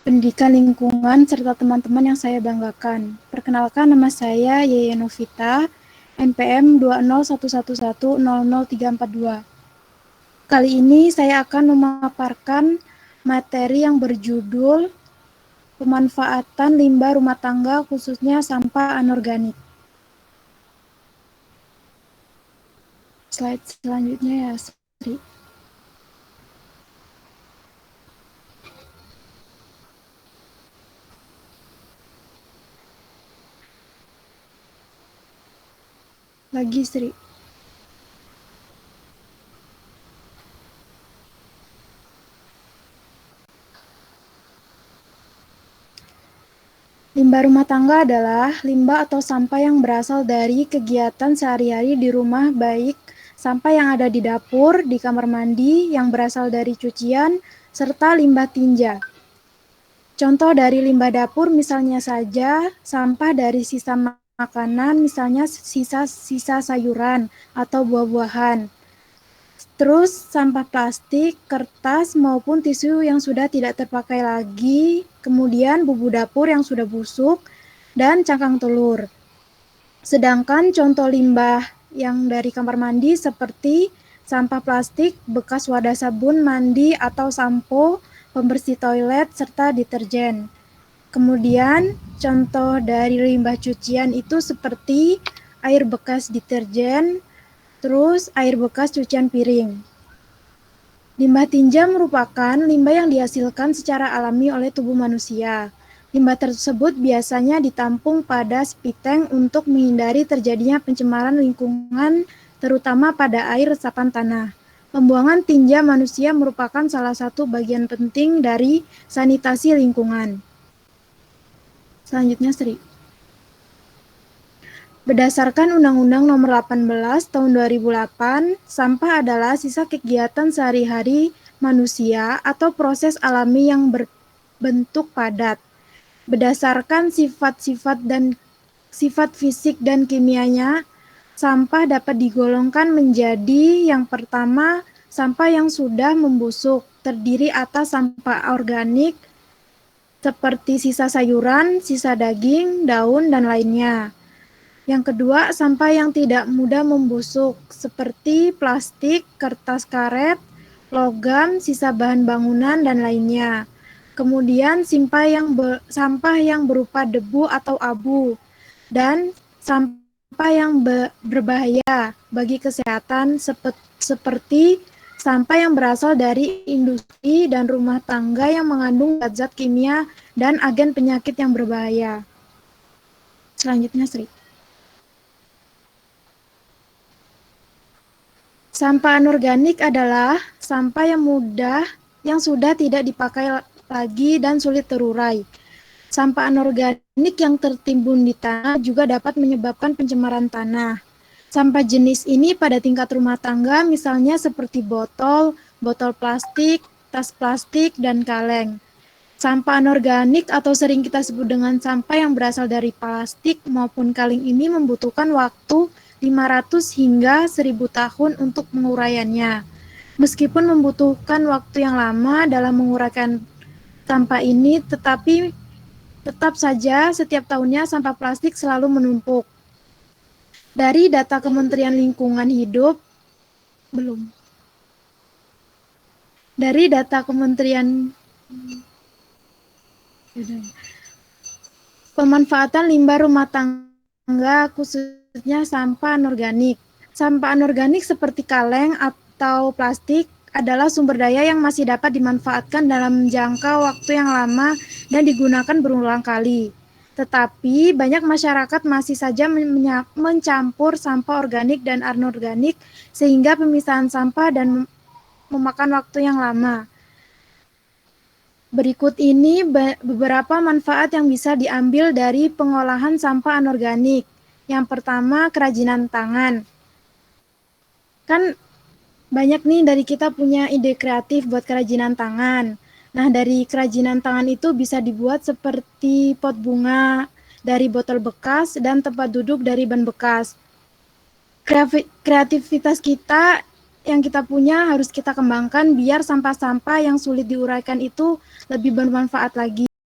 pendidikan lingkungan, serta teman-teman yang saya banggakan. Perkenalkan, nama saya Yeye Novita, NPM 20111000342. Kali ini saya akan memaparkan materi yang berjudul pemanfaatan limbah rumah tangga, khususnya sampah anorganik. Slide selanjutnya ya, Sri. Lagi, Sri. Limbah rumah tangga adalah limbah atau sampah yang berasal dari kegiatan sehari-hari di rumah, baik sampah yang ada di dapur, di kamar mandi, yang berasal dari cucian, serta limbah tinja. Contoh dari limbah dapur misalnya saja sampah dari sisa makanan, misalnya sisa-sisa sayuran atau buah-buahan. Terus sampah plastik, kertas, maupun tisu yang sudah tidak terpakai lagi, kemudian bumbu dapur yang sudah busuk, dan cangkang telur. Sedangkan contoh limbah yang dari kamar mandi seperti sampah plastik, bekas wadah sabun mandi atau sampo, pembersih toilet, serta deterjen. Kemudian contoh dari limbah cucian itu seperti air bekas deterjen, terus air bekas cucian piring. Limbah tinja merupakan limbah yang dihasilkan secara alami oleh tubuh manusia. Limbah tersebut biasanya ditampung pada spiteng untuk menghindari terjadinya pencemaran lingkungan, terutama pada air resapan tanah. Pembuangan tinja manusia merupakan salah satu bagian penting dari sanitasi lingkungan. Selanjutnya, Sri. Berdasarkan Undang-Undang Nomor 18 Tahun 2008, sampah adalah sisa kegiatan sehari-hari manusia atau proses alami yang berbentuk padat. Berdasarkan sifat-sifat fisik dan kimianya, sampah dapat digolongkan menjadi yang pertama, sampah yang sudah membusuk, terdiri atas sampah organik seperti sisa sayuran, sisa daging, daun, dan lainnya. Yang kedua, sampah yang tidak mudah membusuk, seperti plastik, kertas karet, logam, sisa bahan bangunan, dan lainnya. Kemudian, sampah yang berupa debu atau abu, dan sampah yang berbahaya bagi kesehatan, seperti sampah yang berasal dari industri dan rumah tangga yang mengandung zat-zat kimia dan agen penyakit yang berbahaya. Selanjutnya, Sri. Sampah anorganik adalah sampah yang sudah tidak dipakai lagi dan sulit terurai. Sampah anorganik yang tertimbun di tanah juga dapat menyebabkan pencemaran tanah. Sampah jenis ini pada tingkat rumah tangga misalnya seperti botol plastik, tas plastik, dan kaleng. Sampah anorganik atau sering kita sebut dengan sampah yang berasal dari plastik maupun kaleng ini membutuhkan waktu 500 hingga 1000 tahun untuk penguraiannya. Meskipun membutuhkan waktu yang lama dalam menguraikan sampah ini, tetapi tetap saja setiap tahunnya sampah plastik selalu menumpuk. Dari data Kementerian Lingkungan Hidup, Dari data Kementerian pemanfaatan limbah rumah tangga, khususnya sampah anorganik. Sampah anorganik seperti kaleng atau plastik adalah sumber daya yang masih dapat dimanfaatkan dalam jangka waktu yang lama dan digunakan berulang kali. Tetapi banyak masyarakat masih saja mencampur sampah organik dan anorganik sehingga pemisahan sampah dan memakan waktu yang lama. Berikut ini beberapa manfaat yang bisa diambil dari pengolahan sampah anorganik. Yang pertama, kerajinan tangan. Kan banyak nih dari kita punya ide kreatif buat kerajinan tangan. Nah, dari kerajinan tangan itu bisa dibuat seperti pot bunga dari botol bekas dan tempat duduk dari ban bekas. Kreativitas kita yang kita punya harus kita kembangkan biar sampah-sampah yang sulit diuraikan itu lebih bermanfaat lagi.